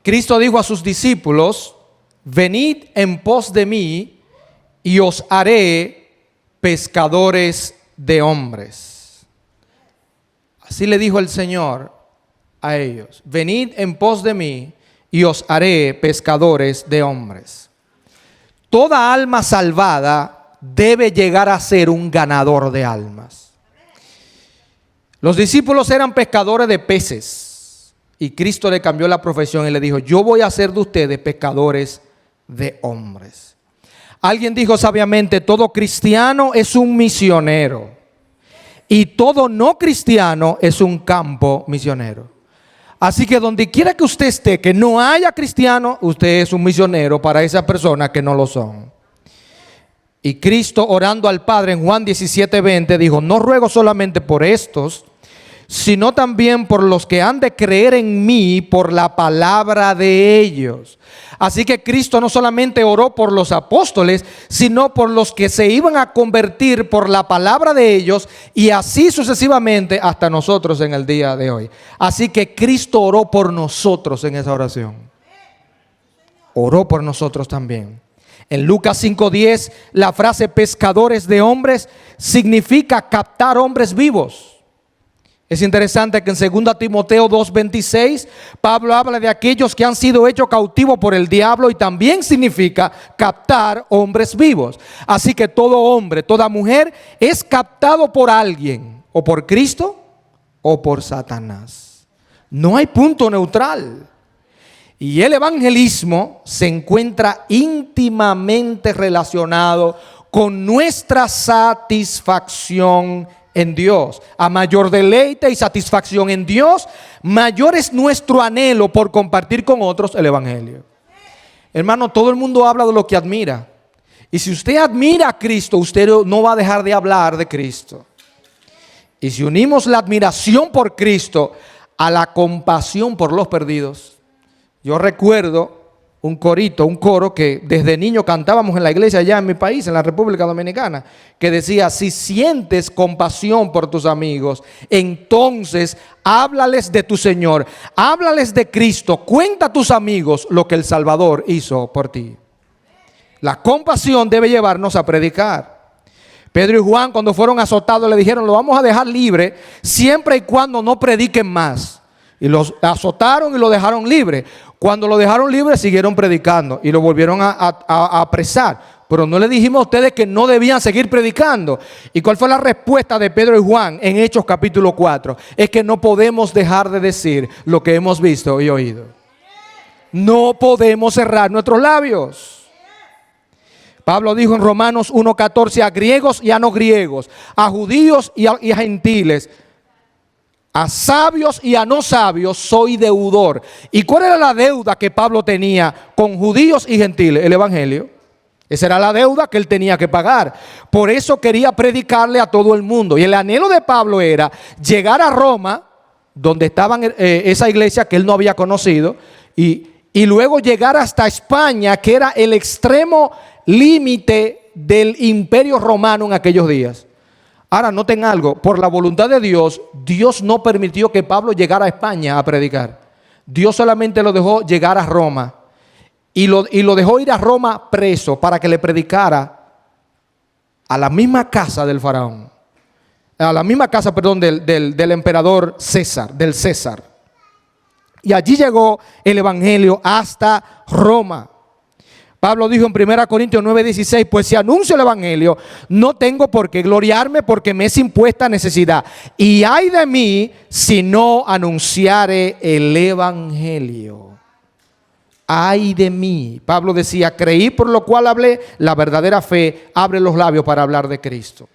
Cristo dijo a sus discípulos: venid en pos de mí y os haré pescadores de hombres. Así le dijo el Señor a ellos: venid en pos de mí y os haré pescadores de hombres. Toda alma salvada debe llegar a ser un ganador de almas. Los discípulos eran pescadores de peces y Cristo le cambió la profesión y le dijo: yo voy a hacer de ustedes pescadores de hombres. Alguien dijo sabiamente: todo cristiano es un misionero y todo no cristiano es un campo misionero. Así que donde quiera que usted esté, que no haya cristiano, usted es un misionero para esas personas que no lo son. Y Cristo, orando al Padre en Juan 17:20, dijo: no ruego solamente por estos, sino también por los que han de creer en mí por la palabra de ellos. Así que Cristo no solamente oró por los apóstoles, sino por los que se iban a convertir por la palabra de ellos, y así sucesivamente hasta nosotros en el día de hoy. Así que Cristo oró por nosotros en esa oración. Oró por nosotros también. En Lucas 5:10, la frase pescadores de hombres significa captar hombres vivos. Es interesante que en 2 Timoteo 2:26, Pablo habla de aquellos que han sido hechos cautivos por el diablo, y también significa captar hombres vivos. Así que todo hombre, toda mujer es captado por alguien, o por Cristo o por Satanás. No hay punto neutral. Y el evangelismo se encuentra íntimamente relacionado con nuestra satisfacción en Dios. A mayor deleite y satisfacción en Dios, mayor es nuestro anhelo por compartir con otros el evangelio. Hermano, todo el mundo habla de lo que admira. Y si usted admira a Cristo, usted no va a dejar de hablar de Cristo. Y si unimos la admiración por Cristo a la compasión por los perdidos, yo recuerdo un coro que desde niño cantábamos en la iglesia allá en mi país, en la República Dominicana, que decía: si sientes compasión por tus amigos, entonces háblales de tu Señor, háblales de Cristo, cuenta a tus amigos lo que el Salvador hizo por ti. La compasión debe llevarnos a predicar. Pedro y Juan, cuando fueron azotados, le dijeron: lo vamos a dejar libre siempre y cuando no prediquen más. Y los azotaron y lo dejaron libre. Cuando lo dejaron libre, siguieron predicando y lo volvieron a apresar. Pero no le dijimos a ustedes que no debían seguir predicando. ¿Y cuál fue la respuesta de Pedro y Juan en Hechos capítulo 4? Es que no podemos dejar de decir lo que hemos visto y oído. No podemos cerrar nuestros labios. Pablo dijo en Romanos 1:14: a griegos y a no griegos, a judíos y a gentiles, a sabios y a no sabios soy deudor. ¿Y cuál era la deuda que Pablo tenía con judíos y gentiles? El evangelio. Esa era la deuda que él tenía que pagar. Por eso quería predicarle a todo el mundo. Y el anhelo de Pablo era llegar a Roma, donde estaban esa iglesia que él no había conocido, y luego llegar hasta España, que era el extremo límite del imperio romano en aquellos días. Ahora noten algo: por la voluntad de Dios, Dios no permitió que Pablo llegara a España a predicar. Dios solamente lo dejó llegar a Roma, y lo dejó ir a Roma preso para que le predicara a la misma casa del faraón, a la misma casa, perdón, del emperador César, del César. Y allí llegó el evangelio hasta Roma. Pablo dijo en 1 Corintios 9:16: pues si anuncio el evangelio, no tengo por qué gloriarme, porque me es impuesta necesidad. Y ay de mí si no anunciare el evangelio. Ay de mí. Pablo decía: creí, por lo cual hablé. La verdadera fe abre los labios para hablar de Cristo.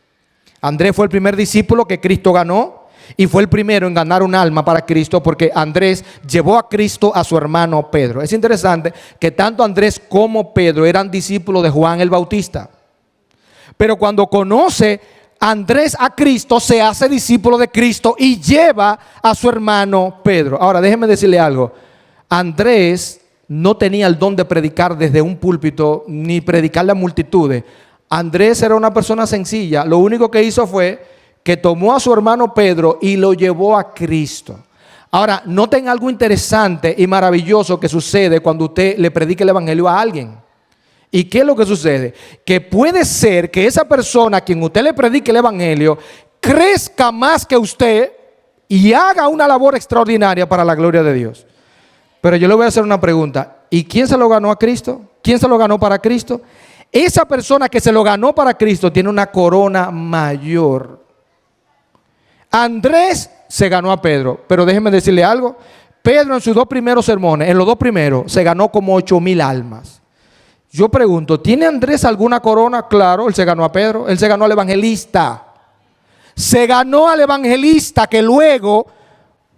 Andrés fue el primer discípulo que Cristo ganó, y fue el primero en ganar un alma para Cristo, porque Andrés llevó a Cristo a su hermano Pedro. Es interesante que tanto Andrés como Pedro eran discípulos de Juan el Bautista. Pero cuando conoce Andrés a Cristo, se hace discípulo de Cristo y lleva a su hermano Pedro. Ahora, déjenme decirle algo. Andrés no tenía el don de predicar desde un púlpito, ni predicarle a multitudes. Andrés era una persona sencilla. Lo único que hizo fue que tomó a su hermano Pedro y lo llevó a Cristo. Ahora, noten algo interesante y maravilloso que sucede cuando usted le predica el evangelio a alguien. ¿Y qué es lo que sucede? Que puede ser que esa persona a quien usted le predique el evangelio crezca más que usted y haga una labor extraordinaria para la gloria de Dios. Pero yo le voy a hacer una pregunta. ¿Y quién se lo ganó a Cristo? ¿Quién se lo ganó para Cristo? Esa persona que se lo ganó para Cristo tiene una corona mayor. Andrés se ganó a Pedro, pero déjenme decirle algo. Pedro en sus 2 primeros sermones, en los 2 primeros, se ganó como 8,000 almas. Yo pregunto, ¿tiene Andrés alguna corona? Claro, él se ganó a Pedro, él se ganó al evangelista. Se ganó al evangelista que luego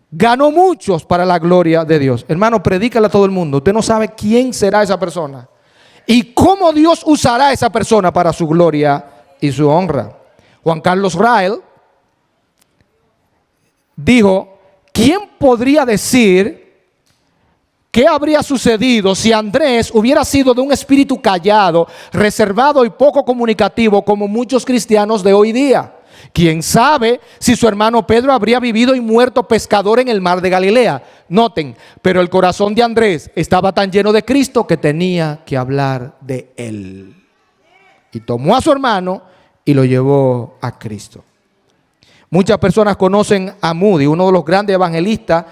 ganó muchos para la gloria de Dios. Hermano, predícale a todo el mundo. Usted no sabe quién será esa persona y cómo Dios usará a esa persona para su gloria y su honra. Juan Carlos Rael dijo, ¿quién podría decir qué habría sucedido si Andrés hubiera sido de un espíritu callado, reservado y poco comunicativo como muchos cristianos de hoy día? ¿Quién sabe si su hermano Pedro habría vivido y muerto pescador en el mar de Galilea? Noten, pero el corazón de Andrés estaba tan lleno de Cristo que tenía que hablar de él. Y tomó a su hermano y lo llevó a Cristo. Muchas personas conocen a Moody, uno de los grandes evangelistas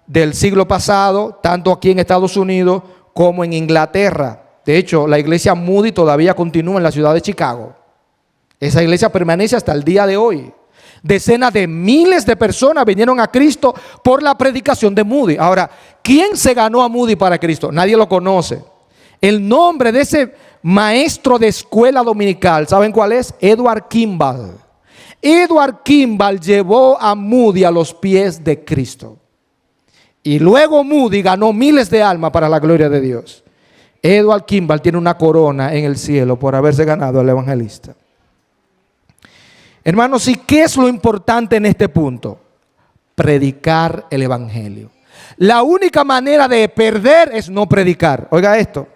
del siglo pasado, tanto aquí en Estados Unidos como en Inglaterra. De hecho, la iglesia Moody todavía continúa en la ciudad de Chicago. Esa iglesia permanece hasta el día de hoy. Decenas de miles de personas vinieron a Cristo por la predicación de Moody. Ahora, ¿quién se ganó a Moody para Cristo? Nadie lo conoce. El nombre de ese maestro de escuela dominical, ¿saben cuál es? Edward Kimball. Edward Kimball llevó a Moody a los pies de Cristo. Y luego Moody ganó miles de almas para la gloria de Dios. Edward Kimball tiene una corona en el cielo por haberse ganado al evangelista. Hermanos, ¿y qué es lo importante en este punto? Predicar el evangelio. La única manera de perder es no predicar. Oiga esto.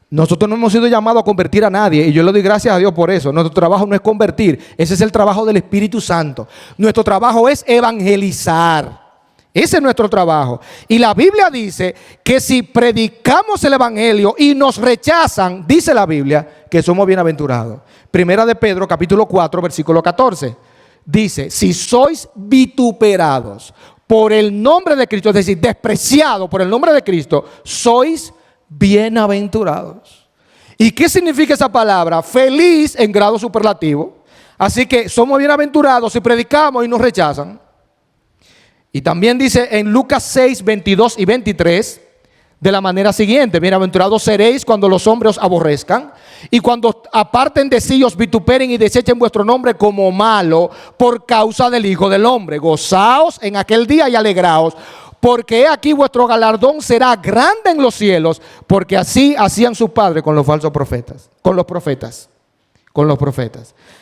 Nosotros no hemos sido llamados a convertir a nadie y yo le doy gracias a Dios por eso. Nuestro trabajo no es convertir, ese es el trabajo del Espíritu Santo. Nuestro trabajo es evangelizar. Ese es nuestro trabajo. Y la Biblia dice que si predicamos el evangelio y nos rechazan, dice la Biblia que somos bienaventurados. Primera de Pedro, capítulo 4, versículo 14. Dice, si sois vituperados por el nombre de Cristo, es decir, despreciados por el nombre de Cristo, sois bienaventurados. ¿Y qué significa esa palabra? Feliz en grado superlativo. Así que somos bienaventurados si predicamos y nos rechazan. Y también dice en Lucas 6, 22 y 23, de la manera siguiente: bienaventurados seréis cuando los hombres os aborrezcan y cuando aparten de sí os vituperen y desechen vuestro nombre como malo por causa del Hijo del Hombre. Gozaos en aquel día y alegraos, porque he aquí vuestro galardón será grande en los cielos, porque así hacían sus padres con los falsos profetas, con los profetas.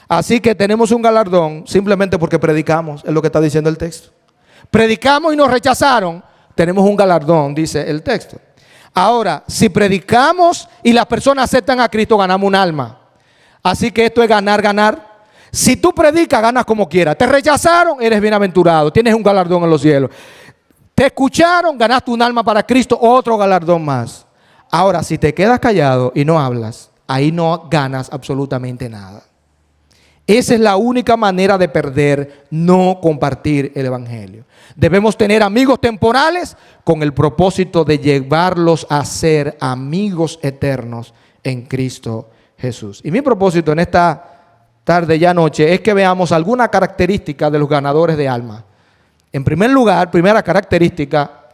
Así que tenemos un galardón simplemente porque predicamos, es lo que está diciendo el texto. Predicamos y nos rechazaron, tenemos un galardón, dice el texto. Ahora, si predicamos y las personas aceptan a Cristo, ganamos un alma. Así que esto es ganar, ganar. Si tú predicas, ganas como quieras. Te rechazaron, eres bienaventurado, tienes un galardón en los cielos. Te escucharon, ganaste un alma para Cristo, otro galardón más. Ahora, si te quedas callado y no hablas, ahí no ganas absolutamente nada. Esa es la única manera de perder, no compartir el evangelio. Debemos tener amigos temporales con el propósito de llevarlos a ser amigos eternos en Cristo Jesús. Y mi propósito en esta tarde ya noche es que veamos alguna característica de los ganadores de almas. En primer lugar, primera característica,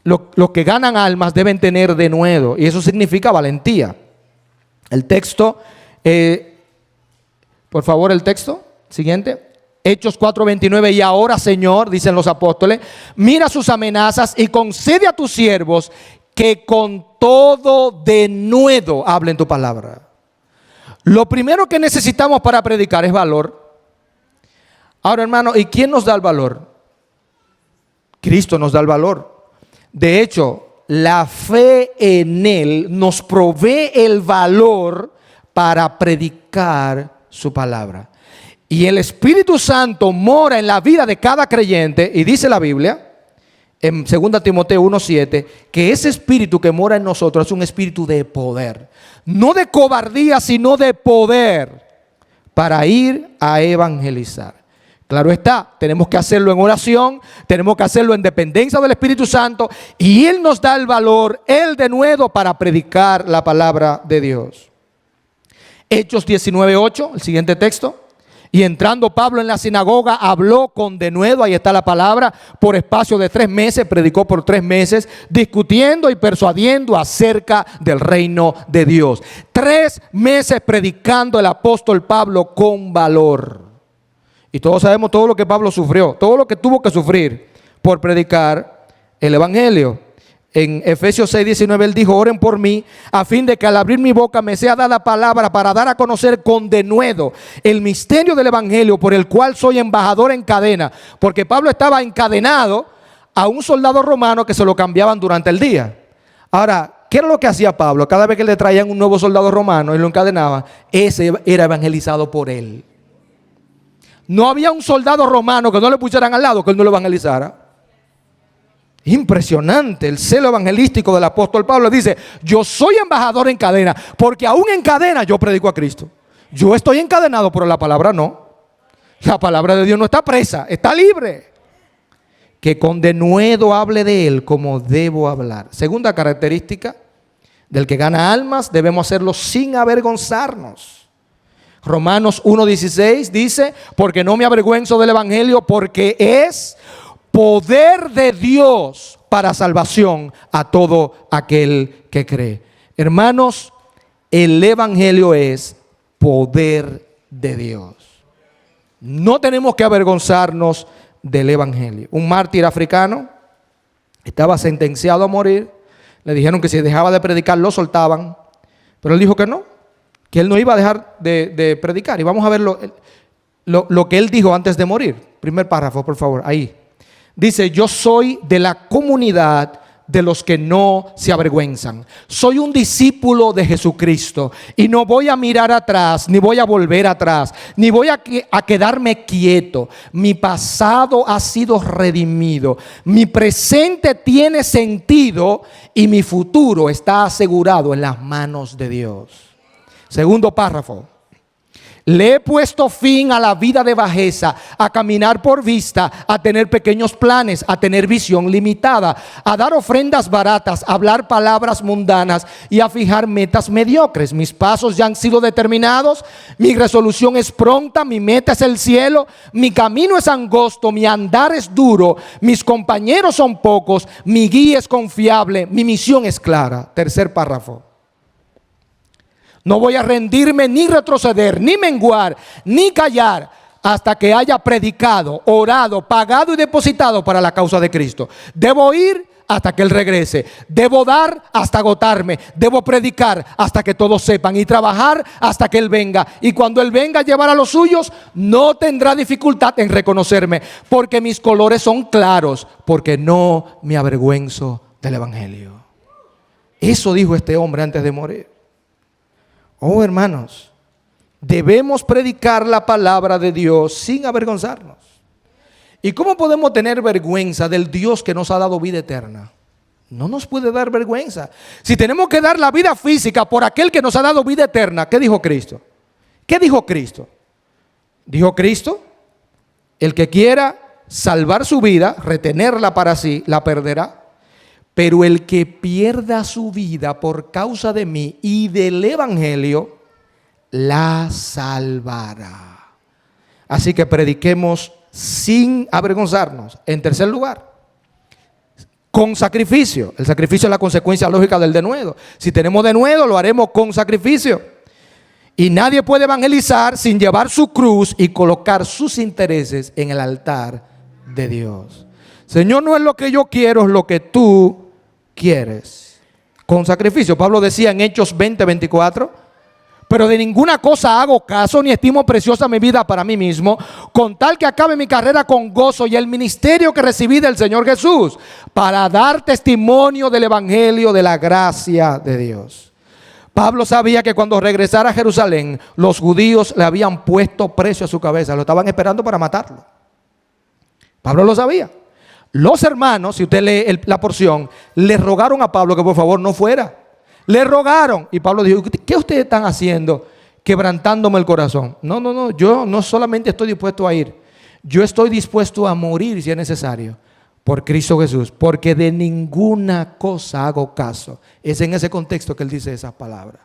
los que ganan almas deben tener denuedo, y eso significa valentía. El texto, por favor, el texto siguiente. Hechos 4:29, y ahora, Señor, dicen los apóstoles, mira sus amenazas y concede a tus siervos que con todo denuedo hablen tu palabra. Lo primero que necesitamos para predicar es valor. Ahora, hermano, ¿y quién nos da el valor? Cristo nos da el valor. De hecho, la fe en Él nos provee el valor para predicar su palabra. Y el Espíritu Santo mora en la vida de cada creyente, y dice la Biblia en 2 Timoteo 1:7, que ese espíritu que mora en nosotros es un espíritu de poder. No de cobardía, sino de poder para ir a evangelizar. Claro está, tenemos que hacerlo en oración, tenemos que hacerlo en dependencia del Espíritu Santo, y Él nos da el valor, el denuedo para predicar la palabra de Dios. Hechos 19:8, el siguiente texto. Y entrando Pablo en la sinagoga, habló con denuedo, ahí está la palabra, por espacio de 3 meses, predicó por 3 meses, discutiendo y persuadiendo acerca del reino de Dios. 3 meses predicando el apóstol Pablo con valor. Y todos sabemos todo lo que Pablo sufrió, todo lo que tuvo que sufrir por predicar el evangelio. En Efesios 6:19 él dijo: oren por mí, a fin de que al abrir mi boca me sea dada palabra para dar a conocer con denuedo el misterio del evangelio, por el cual soy embajador en cadena. Porque Pablo estaba encadenado a un soldado romano que se lo cambiaban durante el día. Ahora, ¿qué era lo que hacía Pablo? Cada vez que le traían un nuevo soldado romano y lo encadenaban, ese era evangelizado por él. No había un soldado romano que no le pusieran al lado que él no lo evangelizara. Impresionante el celo evangelístico del apóstol Pablo. Dice: yo soy embajador en cadena, porque aún en cadena yo predico a Cristo. Yo estoy encadenado, pero la palabra no. La palabra de Dios no está presa, está libre. Que con denuedo hable de él como debo hablar. Segunda característica del que gana almas: debemos hacerlo sin avergonzarnos. Romanos 1:16 dice: porque no me avergüenzo del evangelio, porque es poder de Dios para salvación a todo aquel que cree. Hermanos, el evangelio es poder de Dios. No tenemos que avergonzarnos del evangelio. Un mártir africano estaba sentenciado a morir. Le dijeron que si dejaba de predicar lo soltaban, pero él dijo que no, que él no iba a dejar de predicar. Y vamos a ver lo que él dijo antes de morir. Primer párrafo, por favor, ahí. Dice: yo soy de la comunidad de los que no se avergüenzan. Soy un discípulo de Jesucristo y no voy a mirar atrás, ni voy a volver atrás, ni voy a quedarme quieto. Mi pasado ha sido redimido, mi presente tiene sentido y mi futuro está asegurado en las manos de Dios. Segundo párrafo. Le he puesto fin a la vida de bajeza, a caminar por vista, a tener pequeños planes, a tener visión limitada, a dar ofrendas baratas, a hablar palabras mundanas y a fijar metas mediocres. Mis pasos ya han sido determinados, mi resolución es pronta, mi meta es el cielo, mi camino es angosto, mi andar es duro, mis compañeros son pocos, mi guía es confiable, mi misión es clara. Tercer párrafo. No voy a rendirme, ni retroceder, ni menguar, ni callar hasta que haya predicado, orado, pagado y depositado para la causa de Cristo. Debo ir hasta que Él regrese. Debo dar hasta agotarme. Debo predicar hasta que todos sepan y trabajar hasta que Él venga. Y cuando Él venga a llevar a los suyos, no tendrá dificultad en reconocerme, porque mis colores son claros, porque no me avergüenzo del evangelio. Eso dijo este hombre antes de morir. Oh, hermanos, debemos predicar la palabra de Dios sin avergonzarnos. ¿Y cómo podemos tener vergüenza del Dios que nos ha dado vida eterna? No nos puede dar vergüenza. Si tenemos que dar la vida física por aquel que nos ha dado vida eterna, ¿qué dijo Cristo? ¿Qué dijo Cristo? Dijo Cristo: el que quiera salvar su vida, retenerla para sí, la perderá. Pero el que pierda su vida por causa de mí y del evangelio, la salvará. Así que prediquemos sin avergonzarnos. En tercer lugar, con sacrificio. El sacrificio es la consecuencia lógica del denuedo. Si tenemos denuedo, lo haremos con sacrificio. Y nadie puede evangelizar sin llevar su cruz y colocar sus intereses en el altar de Dios. Señor, no es lo que yo quiero, es lo que tú quieres. Con sacrificio. Pablo decía en Hechos 20:24: pero de ninguna cosa hago caso, ni estimo preciosa mi vida para mí mismo, con tal que acabe mi carrera con gozo y el ministerio que recibí del Señor Jesús, para dar testimonio del evangelio de la gracia de Dios. Pablo sabía que cuando regresara a Jerusalén, los judíos le habían puesto precio a su cabeza, lo estaban esperando para matarlo. Pablo lo sabía. Los hermanos, si usted lee la porción, le rogaron a Pablo que por favor no fuera. Le rogaron. Y Pablo dijo, ¿qué ustedes están haciendo? Quebrantándome el corazón. No, yo no solamente estoy dispuesto a ir. Yo estoy dispuesto a morir si es necesario. Por Cristo Jesús. Porque de ninguna cosa hago caso. Es en ese contexto que él dice esas palabras.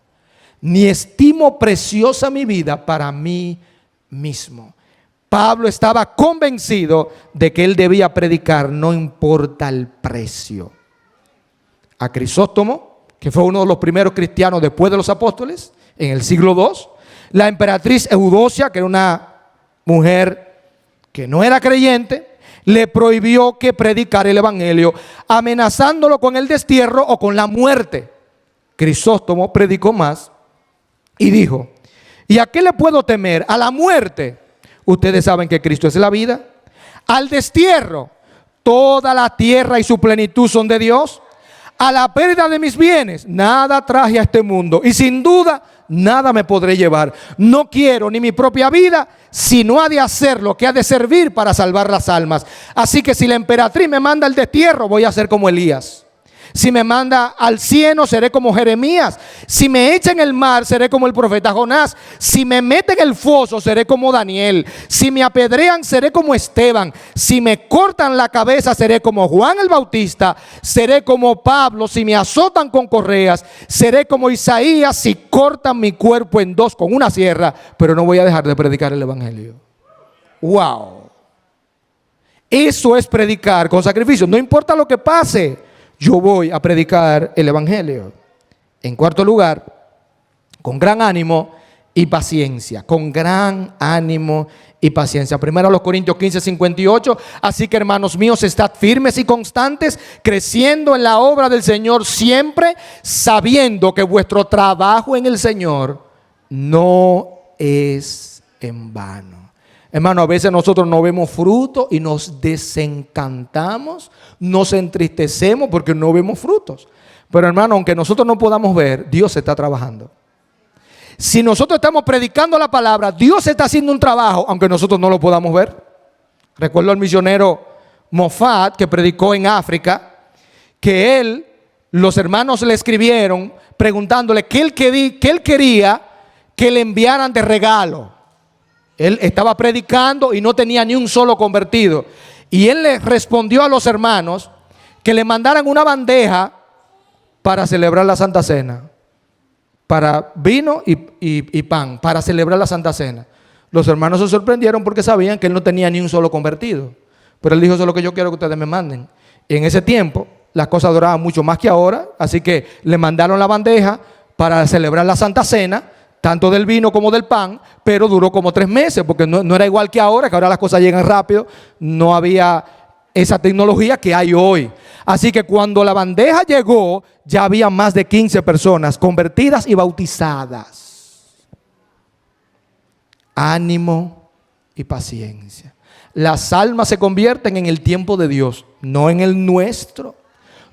Ni estimo preciosa mi vida para mí mismo. Pablo estaba convencido de que él debía predicar, no importa el precio. A Crisóstomo, que fue uno de los primeros cristianos después de los apóstoles, en el siglo II, la emperatriz Eudocia, que era una mujer que no era creyente, le prohibió que predicara el evangelio, amenazándolo con el destierro o con la muerte. Crisóstomo predicó más y dijo, ¿y a qué le puedo temer? ¿A la muerte? Ustedes saben que Cristo es la vida. ¿Al destierro? Toda la tierra y su plenitud son de Dios. ¿A la pérdida de mis bienes? Nada traje a este mundo y sin duda nada me podré llevar. No quiero ni mi propia vida, sino ha de hacer lo que ha de servir para salvar las almas. Así que si la emperatriz me manda al destierro, voy a ser como Elías. Si me manda al cielo, seré como Jeremías. Si me echa en el mar, seré como el profeta Jonás. Si me mete en el foso, seré como Daniel. Si me apedrean, seré como Esteban. Si me cortan la cabeza, seré como Juan el Bautista. Seré como Pablo. Si me azotan con correas, seré como Isaías. Si cortan mi cuerpo en dos con una sierra, pero no voy a dejar de predicar el evangelio. ¡Wow! Eso es predicar con sacrificio. No importa lo que pase, yo voy a predicar el evangelio. En cuarto lugar, con gran ánimo y paciencia. Con gran ánimo y paciencia. Primero a los Corintios 15:58. Así que, hermanos míos, estad firmes y constantes, creciendo en la obra del Señor siempre, sabiendo que vuestro trabajo en el Señor no es en vano. Hermano, a veces nosotros no vemos fruto y nos desencantamos, nos entristecemos porque no vemos frutos. Pero hermano, aunque nosotros no podamos ver, Dios está trabajando. Si nosotros estamos predicando la palabra, Dios está haciendo un trabajo, aunque nosotros no lo podamos ver. Recuerdo al misionero Moffat, que predicó en África, que los hermanos le escribieron preguntándole qué él quería que le enviaran de regalo. Él estaba predicando y no tenía ni un solo convertido. Y él le respondió a los hermanos que le mandaran una bandeja para celebrar la Santa Cena. Para vino y pan, para celebrar la Santa Cena. Los hermanos se sorprendieron porque sabían que él no tenía ni un solo convertido. Pero él dijo, eso es lo que yo quiero que ustedes me manden. Y en ese tiempo las cosas duraban mucho más que ahora. Así que le mandaron la bandeja para celebrar la Santa Cena, tanto del vino como del pan, pero duró como 3 meses, porque no era igual que ahora las cosas llegan rápido, no había esa tecnología que hay hoy. Así que cuando la bandeja llegó, ya había más de 15 personas convertidas y bautizadas. Ánimo y paciencia. Las almas se convierten en el tiempo de Dios, no en el nuestro.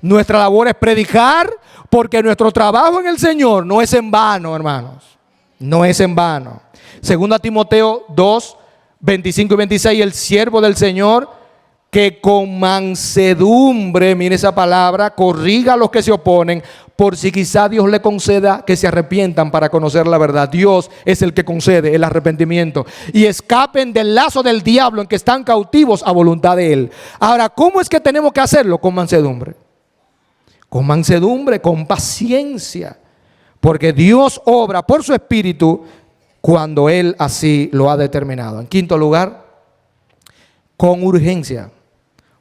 Nuestra labor es predicar, porque nuestro trabajo en el Señor no es en vano, hermanos. No es en vano. Segunda Timoteo 2, 25 y 26, el siervo del Señor que con mansedumbre, mire esa palabra, corriga a los que se oponen, por si quizá Dios le conceda que se arrepientan para conocer la verdad. Dios es el que concede el arrepentimiento y escapen del lazo del diablo en que están cautivos a voluntad de Él. Ahora, ¿cómo es que tenemos que hacerlo? Con mansedumbre. Con mansedumbre, con paciencia. Porque Dios obra por su Espíritu cuando Él así lo ha determinado. En quinto lugar, con urgencia.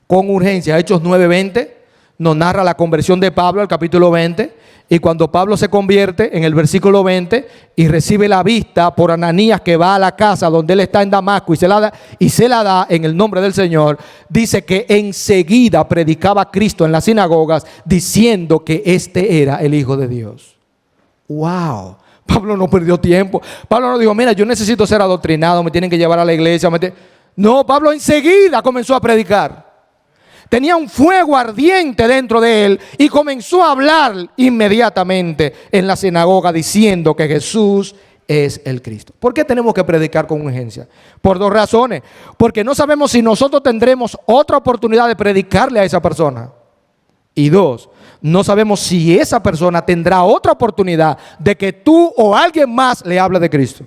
Con urgencia. Hechos 9:20 nos narra la conversión de Pablo al capítulo 20. Y cuando Pablo se convierte en el versículo 20 y recibe la vista por Ananías, que va a la casa donde él está en Damasco y se la da en el nombre del Señor, dice que enseguida predicaba a Cristo en las sinagogas diciendo que este era el Hijo de Dios. ¡Wow! Pablo no perdió tiempo. Pablo no dijo, mira, yo necesito ser adoctrinado, me tienen que llevar a la iglesia. No, Pablo enseguida comenzó a predicar. Tenía un fuego ardiente dentro de él y comenzó a hablar inmediatamente en la sinagoga diciendo que Jesús es el Cristo. ¿Por qué tenemos que predicar con urgencia? Por dos razones. Porque no sabemos si nosotros tendremos otra oportunidad de predicarle a esa persona. Y dos, no sabemos si esa persona tendrá otra oportunidad de que tú o alguien más le hable de Cristo.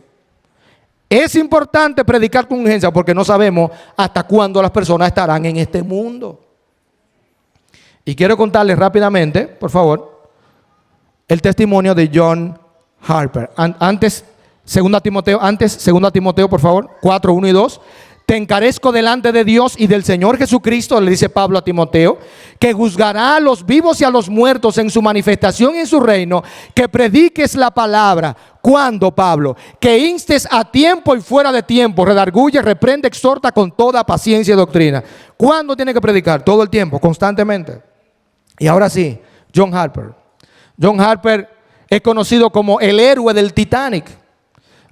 Es importante predicar con urgencia porque no sabemos hasta cuándo las personas estarán en este mundo. Y quiero contarles rápidamente, por favor, el testimonio de John Harper. Antes, 2 Timoteo, por favor, 4, 1 y 2. Te encarezco delante de Dios y del Señor Jesucristo, le dice Pablo a Timoteo, que juzgará a los vivos y a los muertos en su manifestación y en su reino, que prediques la palabra. ¿Cuándo, Pablo? Que instes a tiempo y fuera de tiempo, redarguye, reprende, exhorta con toda paciencia y doctrina. ¿Cuándo tiene que predicar? Todo el tiempo, constantemente. Y ahora sí, John Harper. John Harper es conocido como el héroe del Titanic.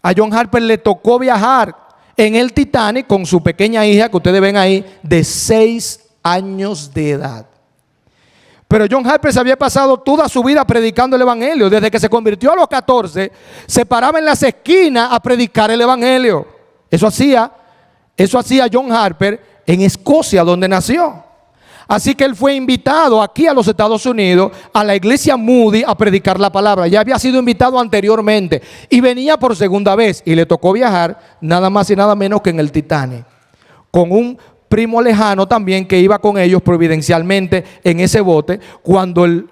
A John Harper le tocó viajar en el Titanic con su pequeña hija, que ustedes ven ahí, de 6 años de edad. Pero John Harper se había pasado toda su vida predicando el evangelio. Desde que se convirtió a los 14, se paraba en las esquinas a predicar el evangelio. Eso hacía John Harper en Escocia, donde nació. Así que él fue invitado aquí a los Estados Unidos, a la iglesia Moody, a predicar la palabra. Ya había sido invitado anteriormente y venía por segunda vez y le tocó viajar nada más y nada menos que en el Titanic, con un primo lejano también que iba con ellos providencialmente en ese bote. Cuando el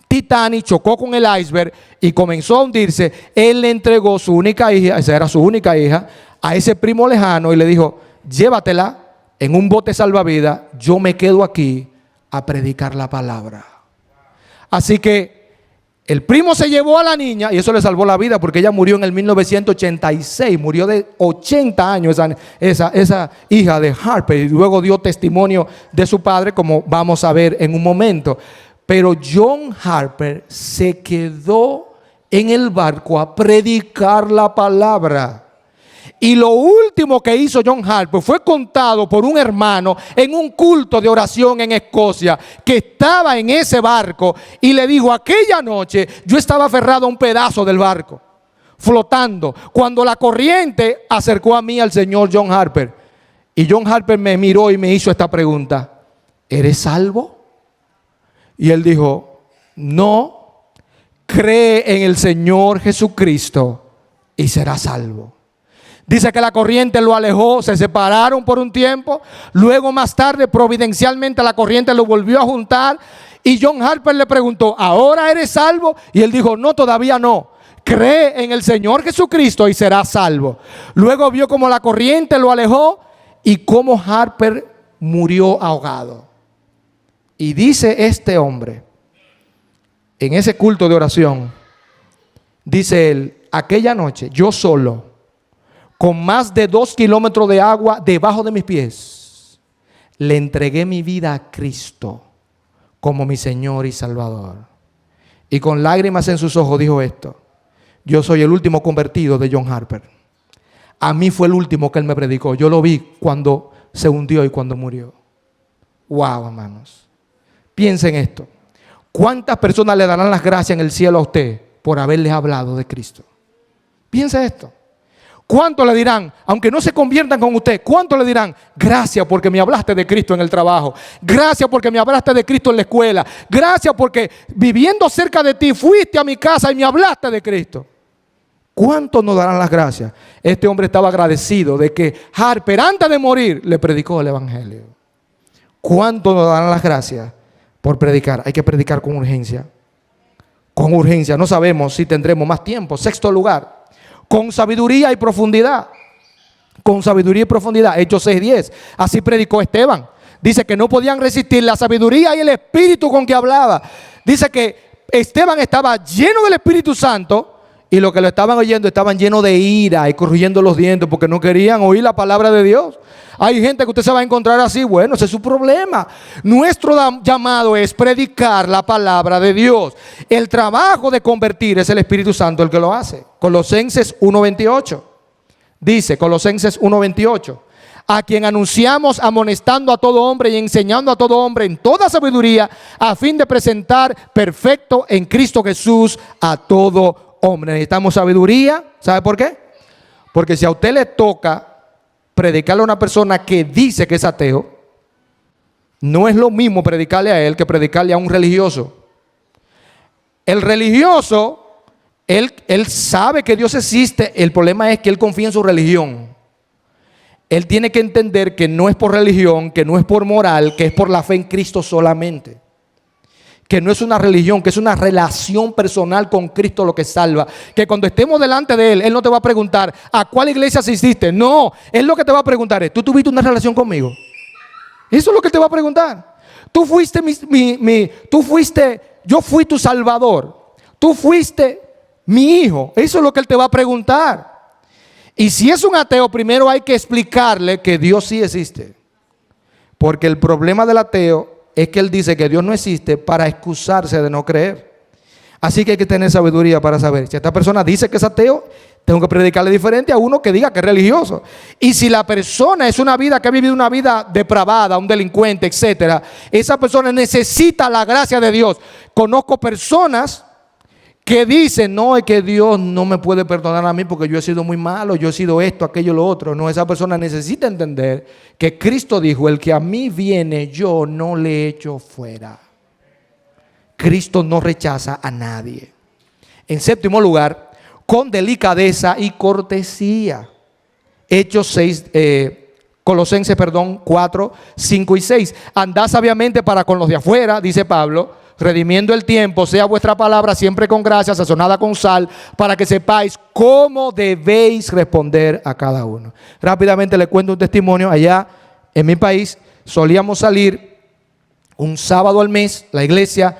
Titanic chocó con el iceberg y comenzó a hundirse, él le entregó su única hija, esa era su única hija, a ese primo lejano y le dijo: llévatela en un bote salvavidas, yo me quedo aquí a predicar la palabra. Así que el primo se llevó a la niña y eso le salvó la vida porque ella murió en el 1986, murió de 80 años esa hija de Harper, y luego dio testimonio de su padre, como vamos a ver en un momento. Pero John Harper se quedó en el barco a predicar la palabra. Y lo último que hizo John Harper fue contado por un hermano en un culto de oración en Escocia, que estaba en ese barco, y le dijo: aquella noche yo estaba aferrado a un pedazo del barco, flotando, cuando la corriente acercó a mí al señor John Harper. Y John Harper me miró y me hizo esta pregunta: ¿eres salvo? Y él dijo: no, cree en el Señor Jesucristo y serás salvo. Dice que la corriente lo alejó, se separaron por un tiempo. Luego, más tarde, providencialmente, la corriente lo volvió a juntar. Y John Harper le preguntó: ¿ahora eres salvo? Y él dijo: no, todavía no. Cree en el Señor Jesucristo y serás salvo. Luego vio cómo la corriente lo alejó y cómo Harper murió ahogado. Y dice este hombre, en ese culto de oración, dice él: aquella noche yo solo, con más de 2 kilómetros de agua debajo de mis pies, le entregué mi vida a Cristo como mi Señor y Salvador. Y con lágrimas en sus ojos dijo esto: yo soy el último convertido de John Harper. A mí fue el último que él me predicó. Yo lo vi cuando se hundió y cuando murió. Wow, hermanos. Piensen esto. ¿Cuántas personas le darán las gracias en el cielo a usted por haberles hablado de Cristo? Piensa esto. ¿Cuánto le dirán, aunque no se conviertan con usted, cuánto le dirán: gracias porque me hablaste de Cristo en el trabajo, gracias porque me hablaste de Cristo en la escuela, gracias porque viviendo cerca de ti fuiste a mi casa y me hablaste de Cristo? ¿Cuántos nos darán las gracias? Este hombre estaba agradecido de que Harper, antes de morir, le predicó el evangelio. ¿Cuántos nos darán las gracias por predicar? Hay que predicar con urgencia. Con urgencia. No sabemos si tendremos más tiempo. 6º lugar, con sabiduría y profundidad. Con sabiduría y profundidad. Hechos 6:10. Así predicó Esteban. Dice que no podían resistir la sabiduría y el espíritu con que hablaba. Dice que Esteban estaba lleno del Espíritu Santo, y los que lo estaban oyendo estaban llenos de ira y crujiendo los dientes porque no querían oír la palabra de Dios. Hay gente que usted se va a encontrar así. Bueno, ese es su problema. Nuestro llamado es predicar la palabra de Dios. El trabajo de convertir es el Espíritu Santo el que lo hace. Colosenses 1:28. Dice Colosenses 1:28. A quien anunciamos amonestando a todo hombre y enseñando a todo hombre en toda sabiduría, a fin de presentar perfecto en Cristo Jesús a todo hombres. Necesitamos sabiduría. ¿Sabe por qué? Porque si a usted le toca predicarle a una persona que dice que es ateo, no es lo mismo predicarle a él que predicarle a un religioso. El religioso, él sabe que Dios existe. El problema es que él confía en su religión. Él tiene que entender que no es por religión, que no es por moral, que es por la fe en Cristo solamente. Que no es una religión, que es una relación personal con Cristo lo que salva. Que cuando estemos delante de Él no te va a preguntar ¿a cuál iglesia asististe? No, Él lo que te va a preguntar es ¿tú tuviste una relación conmigo? Eso es lo que te va a preguntar. Tú fuiste yo fui tu Salvador. Tú fuiste mi hijo. Eso es lo que Él te va a preguntar. Y si es un ateo, primero hay que explicarle que Dios sí existe. Porque el problema del ateo es que él dice que Dios no existe para excusarse de no creer. Así que hay que tener sabiduría para saber. Si esta persona dice que es ateo, tengo que predicarle diferente a uno que diga que es religioso. Y si la persona es una vida que ha vivido una vida depravada, un delincuente, etcétera, esa persona necesita la gracia de Dios. Conozco personas que dicen, no, es que Dios no me puede perdonar a mí porque yo he sido muy malo, yo he sido esto, aquello, lo otro. No, esa persona necesita entender que Cristo dijo, el que a mí viene, yo no le echo fuera. Cristo no rechaza a nadie. En séptimo lugar, con delicadeza y cortesía. Hechos 6, Colosenses 4, 5 y 6. Andad sabiamente para con los de afuera, dice Pablo, redimiendo el tiempo, sea vuestra palabra siempre con gracia, sazonada con sal, para que sepáis cómo debéis responder a cada uno. Rápidamente le cuento un testimonio. Allá en mi país solíamos salir un sábado al mes, la iglesia,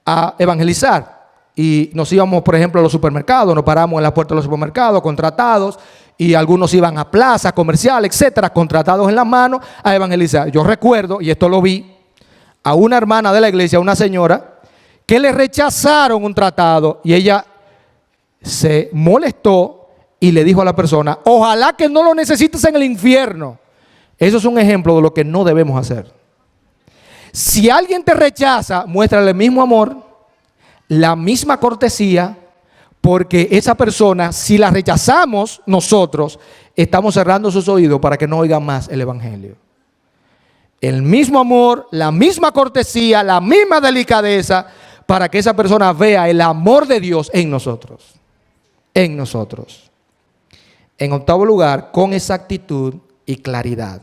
a evangelizar. Y nos íbamos, por ejemplo, a los supermercados, nos paramos en la puerta de los supermercados, contratados, y algunos iban a plazas comerciales, etcétera, contratados en las manos a evangelizar. Yo recuerdo, y esto lo vi, a una hermana de la iglesia, una señora, que le rechazaron un tratado y ella se molestó y le dijo a la persona, ojalá que no lo necesites en el infierno. Eso es un ejemplo de lo que no debemos hacer. Si alguien te rechaza, muéstrale el mismo amor, la misma cortesía, porque esa persona, si la rechazamos nosotros, estamos cerrando sus oídos para que no oigan más el evangelio. El mismo amor, la misma cortesía, la misma delicadeza, para que esa persona vea el amor de Dios en nosotros. En nosotros. En octavo lugar, con exactitud y claridad.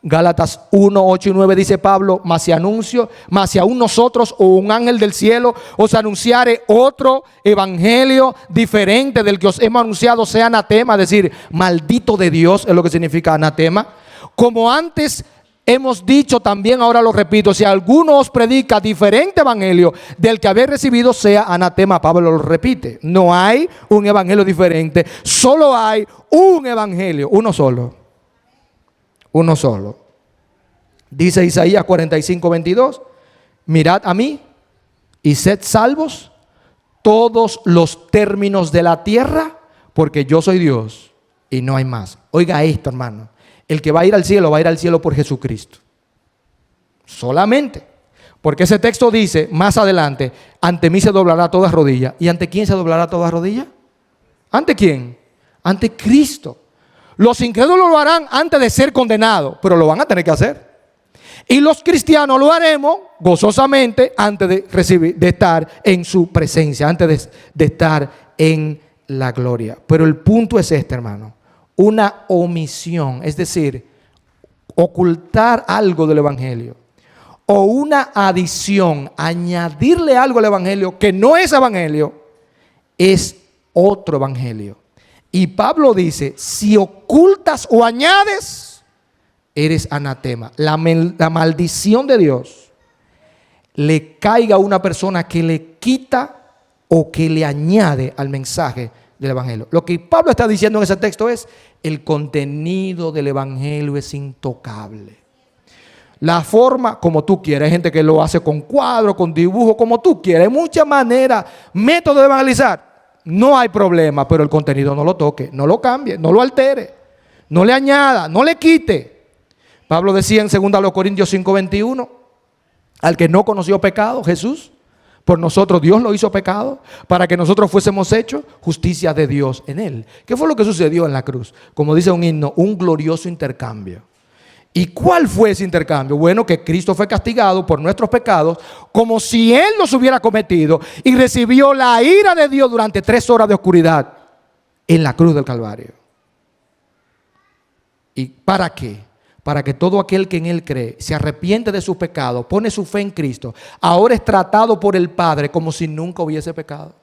Gálatas 1, 8 y 9 dice Pablo, mas si aún nosotros o un ángel del cielo os anunciare otro evangelio diferente del que os hemos anunciado, sea anatema, es decir, maldito de Dios, es lo que significa anatema. Como antes hemos dicho también, ahora lo repito, si alguno os predica diferente evangelio del que habéis recibido, sea anatema. Pablo lo repite, no hay un evangelio diferente, solo hay un evangelio, uno solo. Uno solo. Dice Isaías 45, 22, mirad a mí y sed salvos todos los términos de la tierra, porque yo soy Dios y no hay más. Oiga esto, hermano. El que va a ir al cielo por Jesucristo. Solamente. Porque ese texto dice más adelante, ante mí se doblará toda rodilla. ¿Y ante quién se doblará toda rodilla? ¿Ante quién? Ante Cristo. Los incrédulos lo harán antes de ser condenados, pero lo van a tener que hacer. Y los cristianos lo haremos gozosamente antes de estar en su presencia, antes de estar en la gloria. Pero el punto es este, hermano. Una omisión, es decir, ocultar algo del evangelio. O una adición, añadirle algo al evangelio que no es evangelio, es otro evangelio. Y Pablo dice, si ocultas o añades, eres anatema. La maldición de Dios le caiga a una persona que le quita o que le añade al mensaje del evangelio. Lo que Pablo está diciendo en ese texto es, el contenido del evangelio es intocable. La forma, como tú quieras. Hay gente que lo hace con cuadros, con dibujos, como tú quieras. Hay muchas maneras, métodos de evangelizar. No hay problema, pero el contenido no lo toque, no lo cambie, no lo altere, no le añada, no le quite. Pablo decía en 2 Corintios 5:21, al que no conoció pecado, Jesús, por nosotros Dios lo hizo pecado, para que nosotros fuésemos hechos justicia de Dios en él. ¿Qué fue lo que sucedió en la cruz? Como dice un himno, un glorioso intercambio. ¿Y cuál fue ese intercambio? Bueno, que Cristo fue castigado por nuestros pecados como si Él los hubiera cometido y recibió la ira de Dios durante 3 horas de oscuridad en la cruz del Calvario. ¿Y para qué? Para que todo aquel que en Él cree, se arrepiente de sus pecados, pone su fe en Cristo, ahora es tratado por el Padre como si nunca hubiese pecado.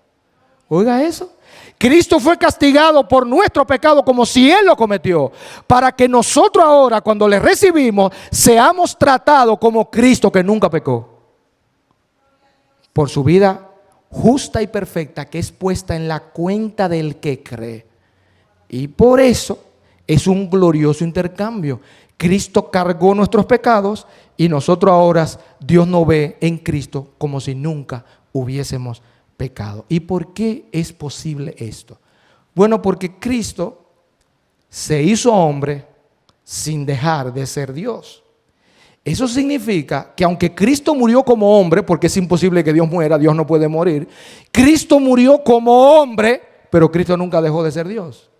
Oiga eso. Cristo fue castigado por nuestro pecado como si Él lo cometió, para que nosotros ahora, cuando le recibimos, seamos tratados como Cristo, que nunca pecó, por su vida justa y perfecta que es puesta en la cuenta del que cree. Y por eso es un glorioso intercambio. Cristo cargó nuestros pecados y nosotros ahora, Dios nos ve en Cristo como si nunca hubiésemos pecado. ¿Y por qué es posible esto? Bueno, porque Cristo se hizo hombre sin dejar de ser Dios. Eso significa que aunque Cristo murió como hombre, porque es imposible que Dios muera, Dios no puede morir, Cristo murió como hombre, pero Cristo nunca dejó de ser Dios.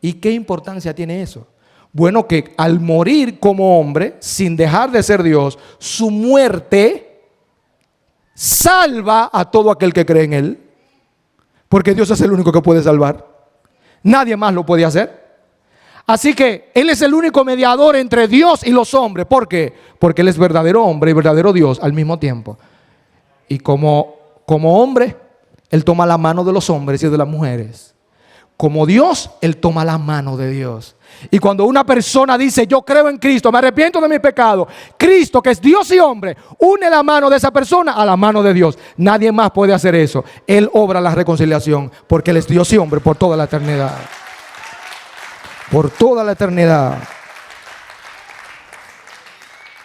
¿Y qué importancia tiene eso? Bueno, que al morir como hombre, sin dejar de ser Dios, su muerte salva a todo aquel que cree en Él, porque Dios es el único que puede salvar. Nadie más lo puede hacer. Así que Él es el único mediador entre Dios y los hombres. ¿Por qué? Porque Él es verdadero hombre y verdadero Dios al mismo tiempo. Y como hombre, Él toma la mano de los hombres y de las mujeres. Como Dios, Él toma la mano de Dios. Y cuando una persona dice, yo creo en Cristo, me arrepiento de mi pecado, Cristo, que es Dios y hombre, une la mano de esa persona a la mano de Dios. Nadie más puede hacer eso. Él obra la reconciliación porque Él es Dios y hombre por toda la eternidad. Por toda la eternidad.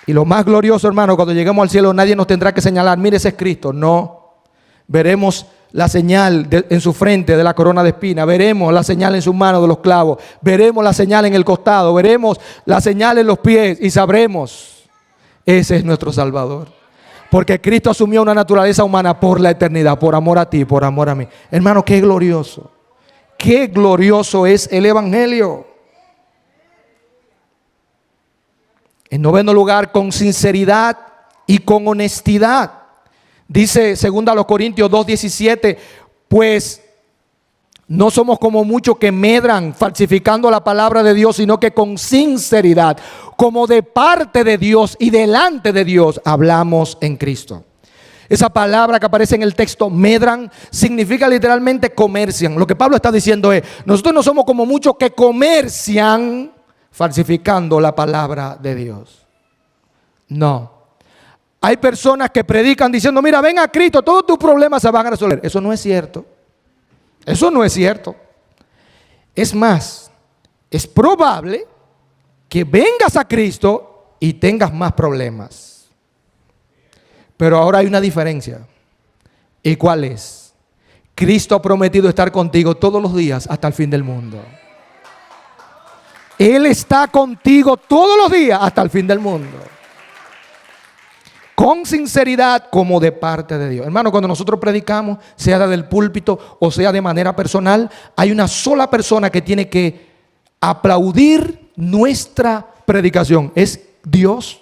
Y lo más glorioso, hermano, cuando lleguemos al cielo, nadie nos tendrá que señalar, mire, ese es Cristo. No. Veremos la señal en su frente de la corona de espina, veremos la señal en sus manos de los clavos, veremos la señal en el costado, veremos la señal en los pies y sabremos, ese es nuestro Salvador. Porque Cristo asumió una naturaleza humana por la eternidad, por amor a ti, por amor a mí. Hermano, qué glorioso es el Evangelio. En noveno lugar, con sinceridad y con honestidad. Dice 2 Corintios 2:17, pues no somos como muchos que medran falsificando la palabra de Dios, sino que con sinceridad, como de parte de Dios y delante de Dios, hablamos en Cristo. Esa palabra que aparece en el texto, medran, significa literalmente comercian. Lo que Pablo está diciendo es, nosotros no somos como muchos que comercian falsificando la palabra de Dios. No. Hay personas que predican diciendo, mira, ven a Cristo, todos tus problemas se van a resolver. Eso no es cierto. Eso no es cierto. Es más, es probable que vengas a Cristo y tengas más problemas. Pero ahora hay una diferencia. ¿Y cuál es? Cristo ha prometido estar contigo todos los días hasta el fin del mundo. Él está contigo todos los días hasta el fin del mundo. Con sinceridad como de parte de Dios. Hermano, cuando nosotros predicamos, sea desde el púlpito o sea de manera personal, hay una sola persona que tiene que aplaudir nuestra predicación. Es Dios.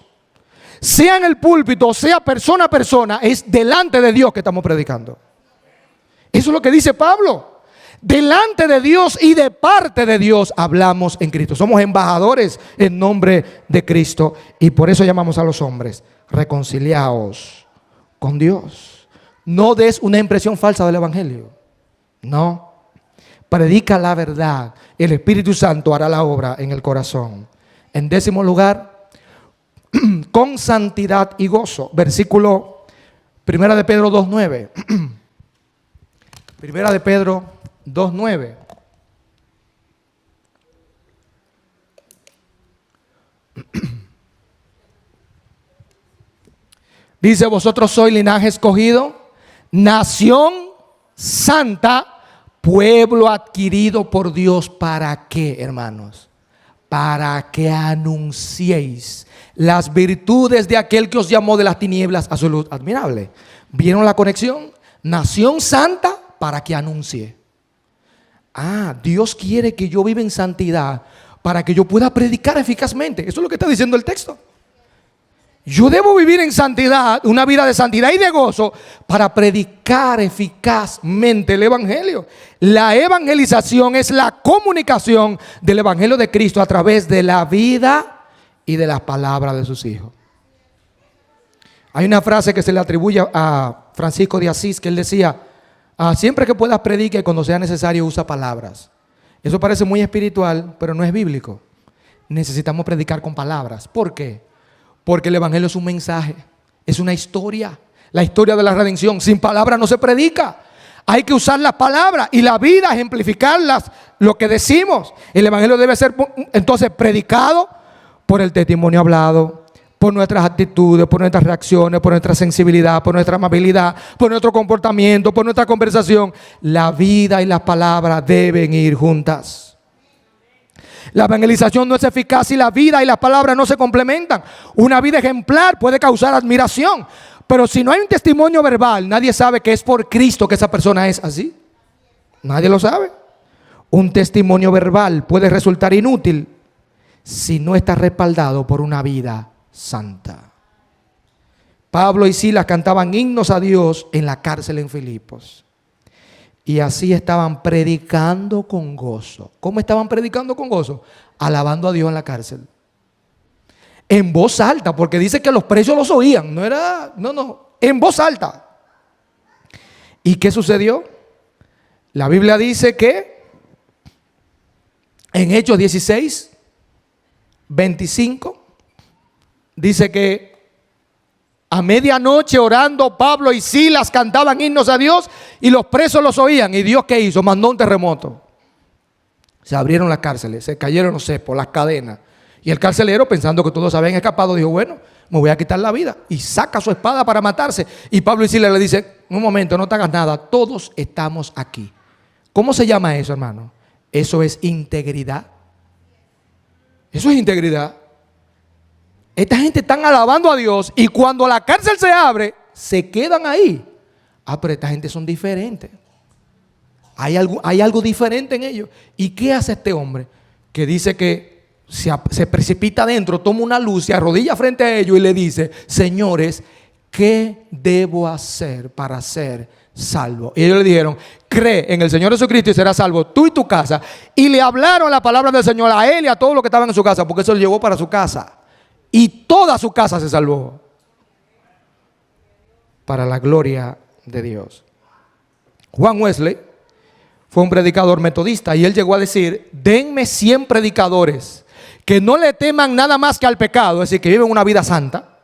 Sea en el púlpito o sea persona a persona, es delante de Dios que estamos predicando. Eso es lo que dice Pablo. Delante de Dios y de parte de Dios hablamos en Cristo. Somos embajadores en nombre de Cristo y por eso llamamos a los hombres. Reconciliaos con Dios. No des una impresión falsa del Evangelio. No. Predica la verdad. El Espíritu Santo hará la obra en el corazón. En 10º lugar, con santidad y gozo. Versículo 1 de Pedro 2:9. 1 de Pedro 2:9. Dice, vosotros sois linaje escogido, nación santa, pueblo adquirido por Dios. ¿Para qué, hermanos? Para que anunciéis las virtudes de aquel que os llamó de las tinieblas a su luz admirable. ¿Vieron la conexión? nación santa para que anuncie. Dios quiere que yo viva en santidad para que yo pueda predicar eficazmente. Eso es lo que está diciendo el texto. Yo debo vivir en santidad, una vida de santidad y de gozo, para predicar eficazmente el evangelio. La evangelización es la comunicación del evangelio de Cristo a través de la vida y de las palabras de sus hijos. Hay una frase que se le atribuye a Francisco de Asís, que él decía: siempre que puedas predicar y cuando sea necesario usa palabras. Eso parece muy espiritual, pero no es bíblico. Necesitamos predicar con palabras. ¿Por qué? Porque el evangelio es un mensaje, es una historia, la historia de la redención. Sin palabras no se predica. Hay que usar las palabras y la vida, ejemplificarlas, lo que decimos. El evangelio debe ser entonces predicado por el testimonio hablado, por nuestras actitudes, por nuestras reacciones, por nuestra sensibilidad, por nuestra amabilidad, por nuestro comportamiento, por nuestra conversación. La vida y las palabras deben ir juntas. La evangelización no es eficaz si la vida y las palabras no se complementan. Una vida ejemplar puede causar admiración, pero si no hay un testimonio verbal, nadie sabe que es por Cristo que esa persona es así. Nadie lo sabe. Un testimonio verbal puede resultar inútil si no está respaldado por una vida santa. Pablo y Silas cantaban himnos a Dios en la cárcel en Filipos. Y así estaban predicando con gozo. ¿Cómo estaban predicando con gozo? Alabando a Dios en la cárcel. En voz alta, porque dice que los presos los oían. En voz alta. ¿Y qué sucedió? La Biblia dice que en Hechos 16, 25, dice que a medianoche orando Pablo y Silas cantaban himnos a Dios y los presos los oían. ¿Y Dios qué hizo? Mandó un terremoto. Se abrieron las cárceles, se cayeron los cepos, las cadenas. Y el carcelero, pensando que todos habían escapado, dijo: bueno, me voy a quitar la vida. Y saca su espada para matarse. Y Pablo y Silas le dicen: un momento, no te hagas nada, todos estamos aquí. ¿Cómo se llama eso, hermano? Eso es integridad. Eso es integridad. Esta gente están alabando a Dios y cuando la cárcel se abre, se quedan ahí. Pero esta gente son diferentes. Hay algo diferente en ellos. ¿Y qué hace este hombre? Que dice que se precipita adentro, toma una luz, se arrodilla frente a ellos y le dice: señores, ¿qué debo hacer para ser salvo? Y ellos le dijeron: cree en el Señor Jesucristo y serás salvo tú y tu casa. Y le hablaron la palabra del Señor a él y a todos los que estaban en su casa, porque eso lo llevó para su casa. Y toda su casa se salvó. Para la gloria de Dios. Juan Wesley fue un predicador metodista y él llegó a decir: denme 100 predicadores que no le teman nada más que al pecado, es decir, que viven una vida santa,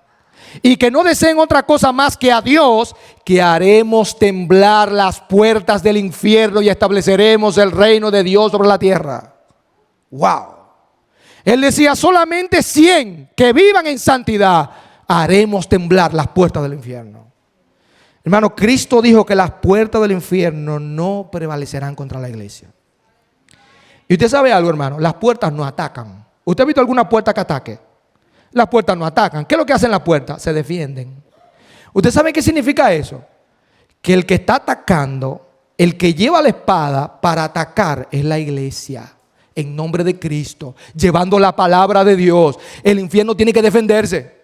y que no deseen otra cosa más que a Dios, que haremos temblar las puertas del infierno y estableceremos el reino de Dios sobre la tierra. ¡Wow! Él decía: solamente 100 que vivan en santidad, haremos temblar las puertas del infierno. Hermano, Cristo dijo que las puertas del infierno no prevalecerán contra la iglesia. Y usted sabe algo, hermano, las puertas no atacan. ¿Usted ha visto alguna puerta que ataque? Las puertas no atacan. ¿Qué es lo que hacen las puertas? Se defienden. ¿Usted sabe qué significa eso? Que el que está atacando, el que lleva la espada para atacar es la iglesia. En nombre de Cristo, llevando la palabra de Dios. El infierno tiene que defenderse,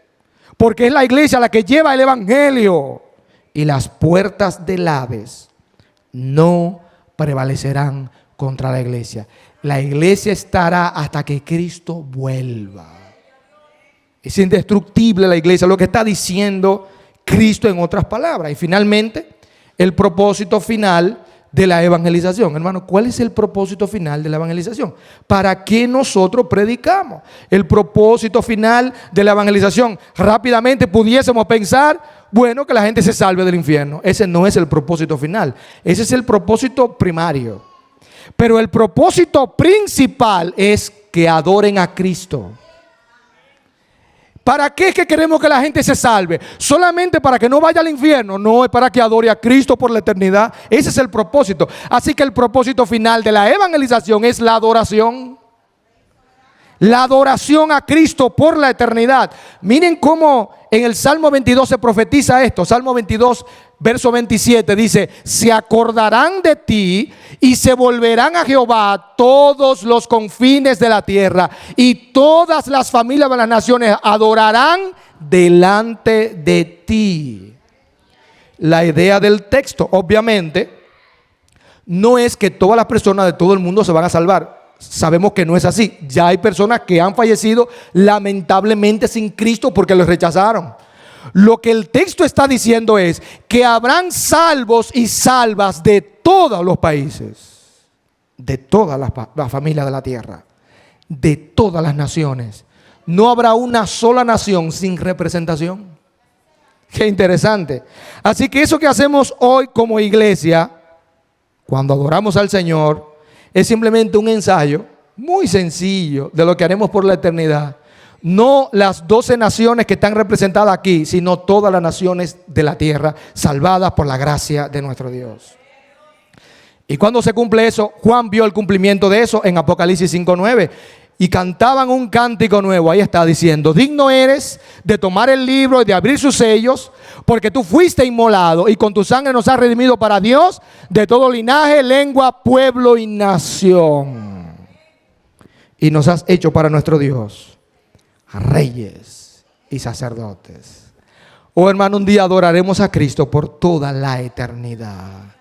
porque es la iglesia la que lleva el evangelio. Y las puertas del Hades no prevalecerán contra la iglesia. La iglesia estará hasta que Cristo vuelva. Es indestructible la iglesia, lo que está diciendo Cristo en otras palabras. Y finalmente, el propósito final de la evangelización. Hermano, ¿cuál es el propósito final de la evangelización? ¿Para qué nosotros predicamos? El propósito final de la evangelización, rápidamente pudiésemos pensar, bueno, que la gente se salve del infierno. Ese no es el propósito final. Ese es el propósito primario. Pero el propósito principal es que adoren a Cristo. ¿Para qué es que queremos que la gente se salve? ¿Solamente para que no vaya al infierno? No, es para que adore a Cristo por la eternidad. Ese es el propósito. Así que el propósito final de la evangelización es la adoración. La adoración a Cristo por la eternidad. Miren cómo en el Salmo 22 se profetiza esto. Salmo 22, verso 27 dice: se acordarán de ti y se volverán a Jehová todos los confines de la tierra, y todas las familias de las naciones adorarán delante de ti. La idea del texto, obviamente, no es que todas las personas de todo el mundo se van a salvar. Sabemos que no es así. Ya hay personas que han fallecido lamentablemente sin Cristo porque los rechazaron. Lo que el texto está diciendo es que habrán salvos y salvas de todos los países, de todas las familias de la tierra, de todas las naciones. No habrá una sola nación sin representación. Qué interesante. Así que eso que hacemos hoy como iglesia, cuando adoramos al Señor, es simplemente un ensayo muy sencillo de lo que haremos por la eternidad. No las 12 naciones que están representadas aquí, sino todas las naciones de la tierra salvadas por la gracia de nuestro Dios. Y cuando se cumple eso, Juan vio el cumplimiento de eso en Apocalipsis 5:9. Y cantaban un cántico nuevo. Ahí está diciendo: digno eres de tomar el libro y de abrir sus sellos, porque tú fuiste inmolado y con tu sangre nos has redimido para Dios de todo linaje, lengua, pueblo y nación. Y nos has hecho para nuestro Dios reyes y sacerdotes. Oh hermano, un día adoraremos a Cristo por toda la eternidad.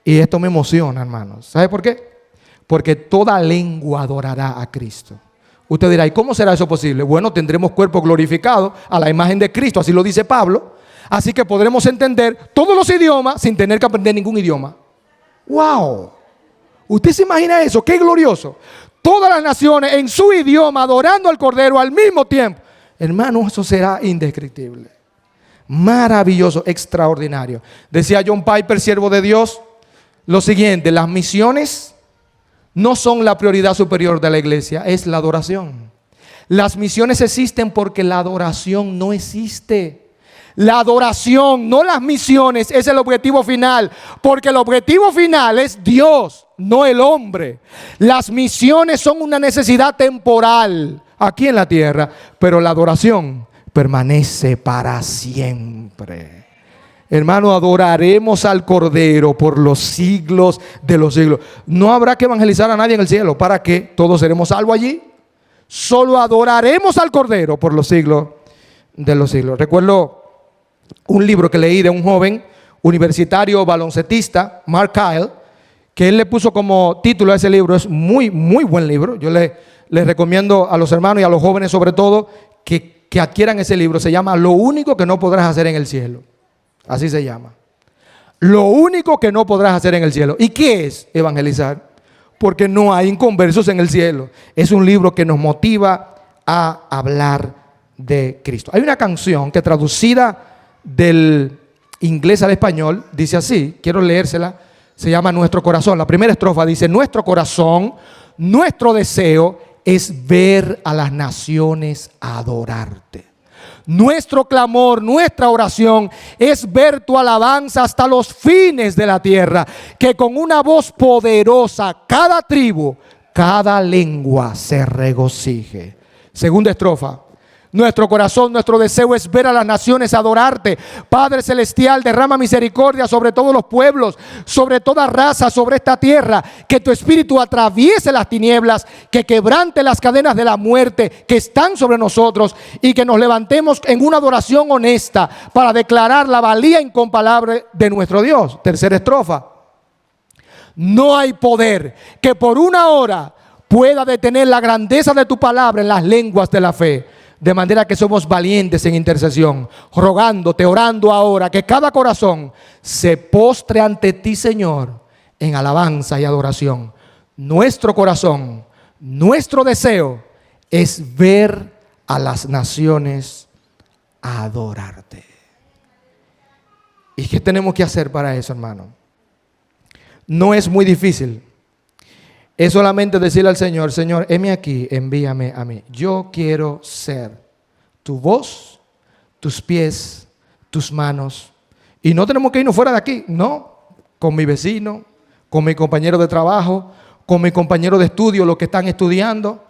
Y esto me emociona, hermanos. ¿Sabe por qué? Porque toda lengua adorará a Cristo. Usted dirá: ¿y cómo será eso posible? Bueno, tendremos cuerpo glorificado a la imagen de Cristo, así lo dice Pablo. Así que podremos entender todos los idiomas sin tener que aprender ningún idioma. ¡Wow! ¿Usted se imagina eso? ¡Qué glorioso! Todas las naciones en su idioma adorando al Cordero al mismo tiempo. Hermano, eso será indescriptible. Maravilloso, extraordinario. Decía John Piper, siervo de Dios, lo siguiente: las misiones no son la prioridad superior de la iglesia, es la adoración. Las misiones existen porque la adoración no existe. La adoración, no las misiones, es el objetivo final. Porque el objetivo final es Dios, no el hombre. Las misiones son una necesidad temporal aquí en la tierra, pero la adoración permanece para siempre. Hermano, adoraremos al Cordero por los siglos de los siglos. No habrá que evangelizar a nadie en el cielo. ¿Para qué? Todos seremos salvos allí. Solo adoraremos al Cordero por los siglos de los siglos. Recuerdo un libro que leí de un joven universitario baloncetista, Mark Kyle, que él le puso como título a ese libro. Es muy, muy buen libro. Yo les recomiendo a los hermanos y a los jóvenes sobre todo que adquieran ese libro. Se llama Lo único que no podrás hacer en el cielo. Así se llama. Lo único que no podrás hacer en el cielo. ¿Y qué es evangelizar? Porque no hay inconversos en el cielo. Es un libro que nos motiva a hablar de Cristo. Hay una canción que traducida del inglés al español dice así, quiero leérsela, se llama Nuestro Corazón. La primera estrofa dice: nuestro corazón, nuestro deseo es ver a las naciones adorarte. Nuestro clamor, nuestra oración es ver tu alabanza hasta los fines de la tierra. Que con una voz poderosa cada tribu, cada lengua se regocije. Segunda estrofa: nuestro corazón, nuestro deseo es ver a las naciones adorarte. Padre celestial, derrama misericordia sobre todos los pueblos, sobre toda raza, sobre esta tierra. Que tu espíritu atraviese las tinieblas, que quebrante las cadenas de la muerte que están sobre nosotros, y que nos levantemos en una adoración honesta para declarar la valía incomparable de nuestro Dios. Tercera estrofa: no hay poder que por una hora pueda detener la grandeza de tu palabra en las lenguas de la fe. De manera que somos valientes en intercesión, rogándote, orando ahora, que cada corazón se postre ante ti, Señor, en alabanza y adoración. Nuestro corazón, nuestro deseo es ver a las naciones adorarte. ¿Y qué tenemos que hacer para eso, hermano? No es muy difícil. Es solamente decirle al Señor: Señor, heme aquí, envíame a mí. Yo quiero ser tu voz, tus pies, tus manos. Y no tenemos que irnos fuera de aquí, no. Con mi vecino, con mi compañero de trabajo, con mi compañero de estudio, los que están estudiando.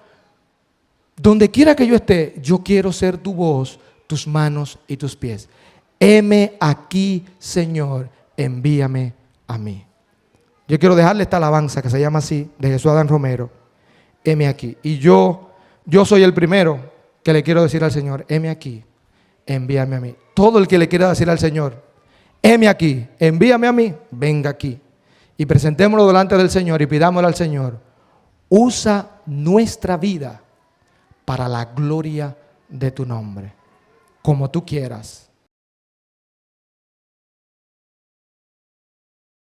Donde quiera que yo esté, yo quiero ser tu voz, tus manos y tus pies. Heme aquí, Señor, envíame a mí. Yo quiero dejarle esta alabanza que se llama así, de Jesús Adán Romero. Heme aquí. Y yo soy el primero que le quiero decir al Señor, heme aquí, envíame a mí. Todo el que le quiera decir al Señor, heme aquí, envíame a mí, venga aquí. Y presentémoslo delante del Señor y pidámosle al Señor, usa nuestra vida para la gloria de tu nombre, como tú quieras.